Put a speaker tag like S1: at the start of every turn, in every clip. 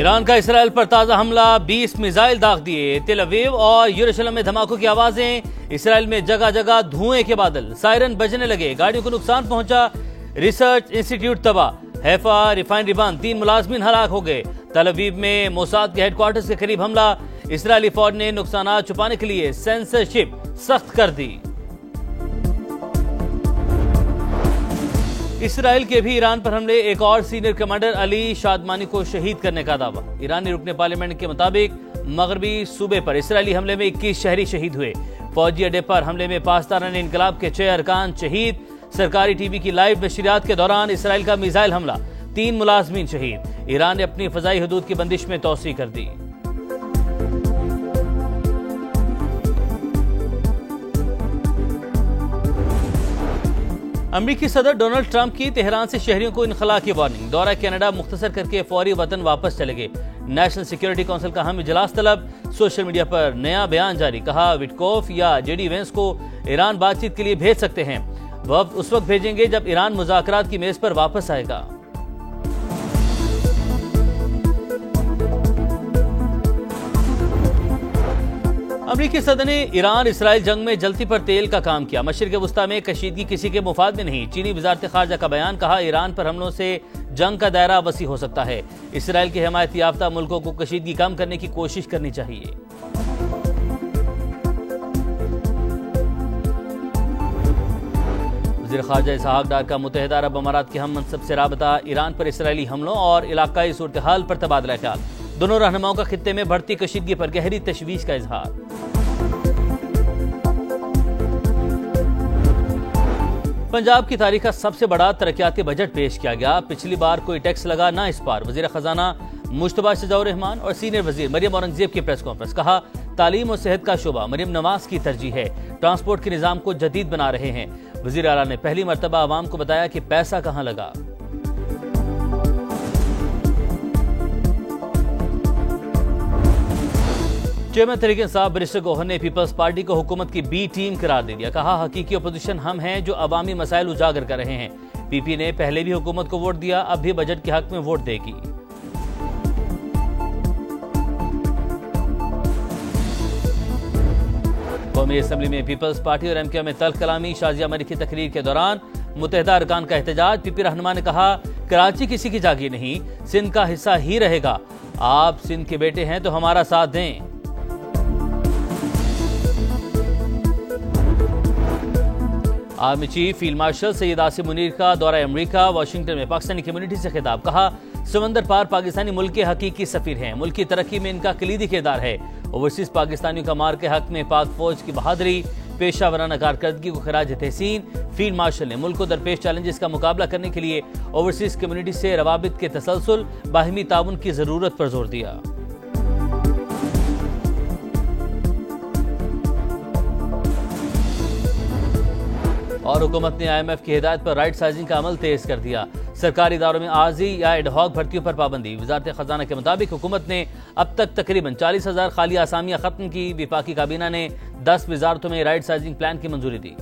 S1: Iran का Israel पर ताजा हमला, 20 मिसाइल दाग दिए। तेल अवीव और यरूशलेम में धमाकों की आवाजें, इसराइल में जगह जगह धुएं के बादल, सायरन बजने लगे, गाड़ियों को नुकसान पहुंचा, रिसर्च इंस्टीट्यूट तबाह, हैफा रिफाइनरी बंद, 3 मुलाजमीन हलाक हो गए। तेल अवीव में मोसाद के हेडक्वार्टर्स के करीब हमला, इसराइली फौज ने नुकसान छुपाने के लिए सेंसरशिप सख्त कर दी। इसराइल के भी ईरान पर हमले, एक और सीनियर कमांडर अली शादमानी को शहीद करने का दावा। ईरानी रुकने पार्लियामेंट के मुताबिक मगरबी सूबे पर इसराइली हमले में 21 शहरी शहीद हुए। फौजी अड्डे पर हमले में पाकिस्तान इनकलाब के 6 अरकान शहीद। सरकारी टीवी की लाइव नशरियात के दौरान इसराइल का मिसाइल हमला, 3 मुलाजमीन शहीद। ईरान ने अपनी फजाई हदूद की बंदिश में तोसी कर दी। अमेरिकी सदर डोनाल्ड ट्रंप की तेहरान से शहरियों को इनखला की वार्निंग, दौरा कनाडा मुख्तसर करके फौरी वतन वापस चले गए। नेशनल सिक्योरिटी काउंसिल का अहम इजलास तलब, सोशल मीडिया पर नया बयान जारी, कहा विटकोफ या जेडी वेंस को ईरान बातचीत के लिए भेज सकते हैं, वह उस वक्त भेजेंगे जब ईरान मुज़ाकरात की मेज पर वापस आएगा। अमेरिकी सदर ने ईरान इसराइल जंग में जलती पर तेल का काम किया। मशरिक़ वुस्ता में कशीदगी किसी के मुफाद में नहीं। चीनी वज़ारत ख़ारजा का बयान, कहा ईरान पर हमलों से जंग का दायरा वसी हो सकता है। इसराइल के हिमायत याफ्ता मुल्कों को कशीदगी कम करने की कोशिश करनी चाहिए। वज़ीर ख़ारजा इसहाक़ डार का मुत्तहिदा अरब अमारात के हम मनसब से राबता, ईरान पर इसराइली हमलों और इलाकाई सूरत हाल पर तबादला ख्याल। दोनों रहनुमाओं का खित्ते में बढ़ती कशीदगी पर गहरी तशवीश का इजहार। पंजाब की तारीख का सबसे बड़ा तरक्याती बजट पेश किया गया। पिछली बार कोई टैक्स लगा ना इस बार। वज़ीर खजाना मुश्तबा शजाउर रहमान और सीनियर वज़ीर मरियम औरंगजेब की प्रेस कॉन्फ्रेंस, कहा तालीम और सेहत का शोबा मरियम नवाज की तरजीह है। ट्रांसपोर्ट के निज़ाम को जदीद बना रहे हैं। वज़ीर आला ने पहली मरतबा आवाम को बताया कि पैसा कहाँ लगा। चेयरमैन तहरीक इंसाफ बैरिस्टर गौहर ने पीपल्स पार्टी को हुकूमत की बी टीम करार दे दिया। कहा हकीकी अपोजिशन हम हैं जो अवामी मसाइल उजागर कर रहे हैं। पीपी ने पहले भी हुकूमत को वोट दिया, अब भी बजट के हक में वोट देगी। कौमी असम्बली में पीपल्स पार्टी और एमक्यू में तल्ख कलामी, शाजिया मरी की तकरीर के दौरान मुत्तहिदा अरकान का एहतजाज। पीपी रहनुमा ने कहा कराची किसी की जागीर नहीं, सिंध का हिस्सा ही रहेगा। आप सिंध के बेटे हैं तो हमारा साथ दें। Army chief field marshal Syed Asim Munir का दौरा अमेरिका, वाशिंगटन में पाकिस्तानी कम्युनिटी से खिताब, कहा समंदर पार पाकिस्तानी मुल्क के हकीकी सफीर हैं, मुल्क की तरक्की में इनका कलीदी किरदार है। ओवरसीज पाकिस्तानियों का मार के हक में पाक फौज की बहादुरी, पेशा वराना कारकर्दगी को खराज तहसीन। फील्ड मार्शल ने मुल्क को दरपेश चैलेंजेस का मुकाबला करने के लिए ओवरसीज कम्युनिटी से रवाबित के तसलसल, बाहिमी ताउन की जरूरत पर जोर दिया। और हुकूमत ने IMF की हिदायत पर राइट साइजिंग का अमल तेज कर दिया। सरकारी इदारों में आर्जी या एडहॉक भर्तियों पर पाबंदी। वजारत खजाना के मुताबिक हुकूमत ने अब तक तकरीबन 40,000 खाली आसामियां खत्म की। विफाकी काबीना ने 10 वजारतों में राइट साइजिंग प्लान की मंजूरी दी।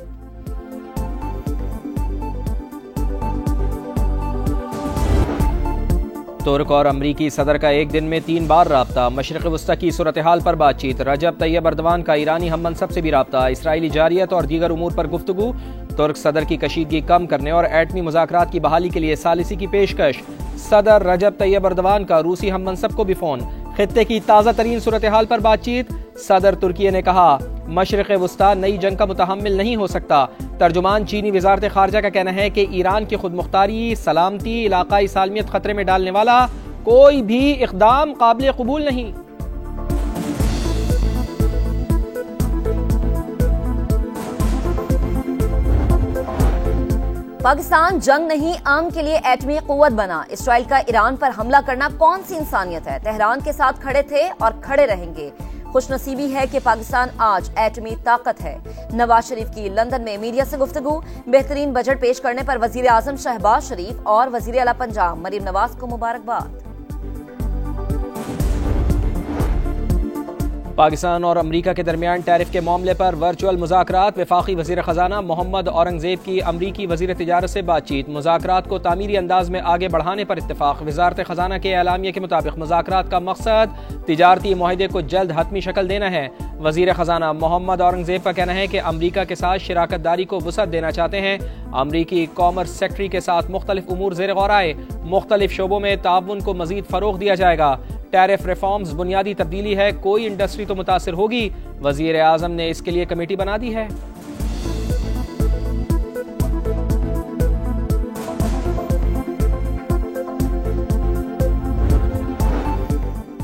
S2: तुर्क और अमरीकी सदर का एक दिन में 3 बार राब्ता। मशरिक़ वुस्ता की सूरत हाल पर बातचीत। रजब तैयब अर्दवान का ईरानी हम मनसब से भी राब्ता। इसराइली जारियत और दीगर उमूर पर गुफ्तगू। तुर्क सदर की कशीदगी कम करने और एटमी मुज़ाकरात की बहाली के लिए सालिसी की पेशकश। सदर रजब तैयब अर्दवान का रूसी हम मनसब को भी फोन। खित्ते की ताज़ा तरीन सूरत हाल पर बातचीत। सदर तुर्की ने कहा मशरिक़ वुस्ता नई जंग का मुतहम्मिल नहीं हो सकता। तर्जुमान चीनी वज़ारत ख़ारजा का कहना है कि ईरान की खुद मुख्तारी, सलामती, इलाकाई सालमियत खतरे में डालने वाला कोई भी इक़दाम काबिल कबूल नहीं।
S3: पाकिस्तान जंग नहीं आम के लिए एटमी कुव्वत बना। इसराइल का ईरान पर हमला करना कौन सी इंसानियत है। तेहरान के साथ खड़े थे और खड़े रहेंगे। खुशनसीबी है कि पाकिस्तान आज एटमी ताकत है। नवाज शरीफ की लंदन में मीडिया से गुफ्तगू। बेहतरीन बजट पेश करने पर वजीर आजम शहबाज शरीफ और वजीर आला पंजाब मरियम नवाज को मुबारकबाद।
S2: पाकिस्तान और अमरीका के दरमियान टैरिफ के मामले पर वर्चुअल मुज़ाकरात। वफाकी वज़ीर ख़जाना मोहम्मद औरंगज़ेब की अमरीकी वज़ीर तिजारत से बातचीत। मुज़ाकरात को तामीरी अंदाज में आगे बढ़ाने पर इत्तेफाक। वज़ारत ख़जाना के एलामिया के मुताबिक मुज़ाकरात का मकसद तिजारती मुआहदे को जल्द हतमी शक्ल देना है। वज़ीर ख़जाना मोहम्मद औरंगज़ेब का कहना है कि अमरीका के साथ शराकत दारी को वुसअत देना चाहते हैं। अमरीकी कॉमर्स सेक्रेटरी के साथ मुख्तलिफ उमूर ज़ेर गौर आए। मुख्तलिफ शोबों में ताउन को मज़ीद फ़रोग़ दिया जाएगा। टैरिफ रिफॉर्म्स बुनियादी तब्दीली है, कोई इंडस्ट्री तो मुतासिर होगी। वज़ीर आज़म ने इसके लिए कमेटी बना दी है।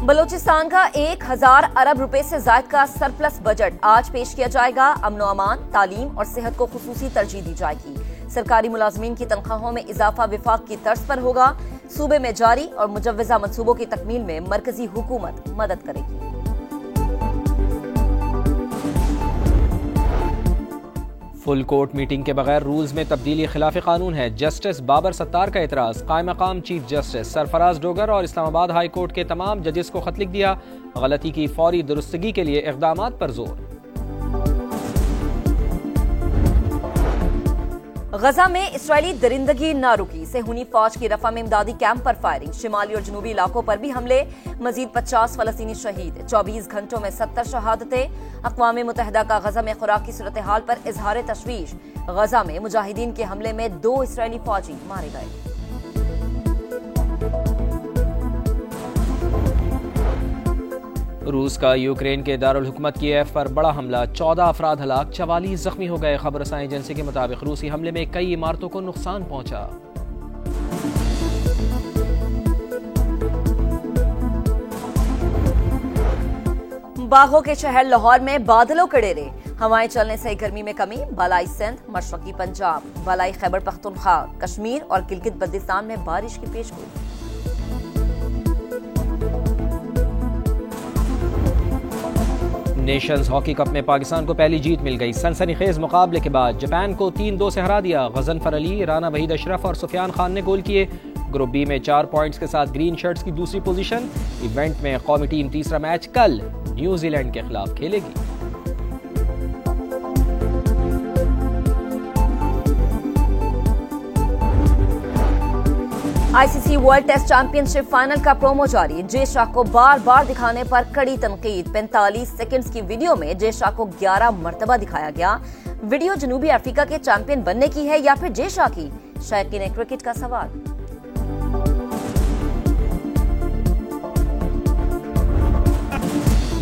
S3: बलूचिस्तान का 1000 अरब रुपए से ज्यादा का सरप्लस बजट आज पेश किया जाएगा। अमन अमान, तालीम और सेहत को खुसूसी तरजीह दी जाएगी। सरकारी मुलाजमीन की तनख्वाहों में इजाफा विफाक की तर्ज पर होगा। सूबे में जारी और मुजव्वजा मंसूबों की तकमील में मरकजी हुकूमत मदद करेगी।
S2: फुल कोर्ट मीटिंग के बगैर रूल्स में तब्दीली खिलाफ कानून है। जस्टिस बाबर सत्तार का एतराज। कायम मकाम चीफ जस्टिस सरफराज डोगर और इस्लामाबाद हाई कोर्ट के तमाम जजेस को खत लिख दिया। गलती की फौरी दुरुस्तगी के लिए इक़दामात पर जोर।
S3: गजा में इस्राएली दरिंदगी न रुकी। सेहूनी फौज की रफा में इमदादी कैंप पर फायरिंग। शिमाली और जनूबी इलाकों पर भी हमले। मजीद 50 फलस्तीनी शहीद। 24 घंटों में 70 शहादतें। अक़वाम मुत्तहिदा का गजा में खुराक की सूरत हाल पर इजहार तशवीश। गजा में मुजाहिदीन के हमले में 2 इस्राएली फौजी मारे गए।
S2: रूस का यूक्रेन के दारुल हुकूमत कीव पर बड़ा हमला। 14 अफराद हलाक, 44 जख्मी हो गए। खबर रसाई एजेंसी के मुताबिक रूसी हमले में कई इमारतों को नुकसान पहुंचा।
S3: बागों के शहर लाहौर में बादलों के डेरे। हवाएं चलने से गर्मी में कमी। बालाई सिंध, मशरकी पंजाब, बालाई खैबर पख्तूनख्वा, कश्मीर और गिलगित बल्तिस्तान में बारिश की पेशगोई।
S2: नेशंस हॉकी कप में पाकिस्तान को पहली जीत मिल गई। सनसनीखेज मुकाबले के बाद जापान को 3-2 से हरा दिया। गजनफर अली, राना वहीद अशरफ और सुफियान खान ने गोल किए। ग्रुप बी में 4 पॉइंट्स के साथ ग्रीन शर्ट्स की दूसरी पोजीशन। इवेंट में कौमी टीम तीसरा मैच कल न्यूजीलैंड के खिलाफ खेलेगी।
S3: ICC world test championship final का प्रोमो जारी। जे शाह को बार बार दिखाने पर कड़ी तनकीद। 45 सेकंड्स की वीडियो में जे शाह को 11 मरतबा दिखाया गया। वीडियो जनूबी अफ्रीका के चैंपियन बनने की है या फिर जे शाह की? शायकीन क्रिकेट का सवाल।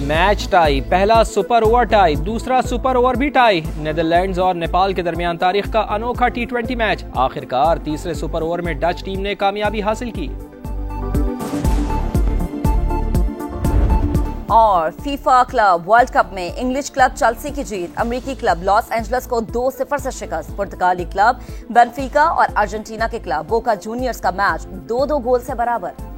S2: Match tie. पहला सुपर ओवर टाई, दूसरा सुपर ओवर भी टाई। नेदरलैंड्स और नेपाल के दरमियान तारीख का अनोखा T20 मैच। आखिरकार तीसरे सुपर ओवर में डच टीम ने कामयाबी हासिल की।
S3: और फीफा क्लब वर्ल्ड कप में इंग्लिश क्लब चेल्सी की जीत। अमेरिकी क्लब लॉस एंजल्स को 2-0 से शिकस्त। पुर्तगाली क्लब बेनफिका और अर्जेंटीना के क्लब बोका जूनियर्स का मैच 2-2 गोल से बराबर।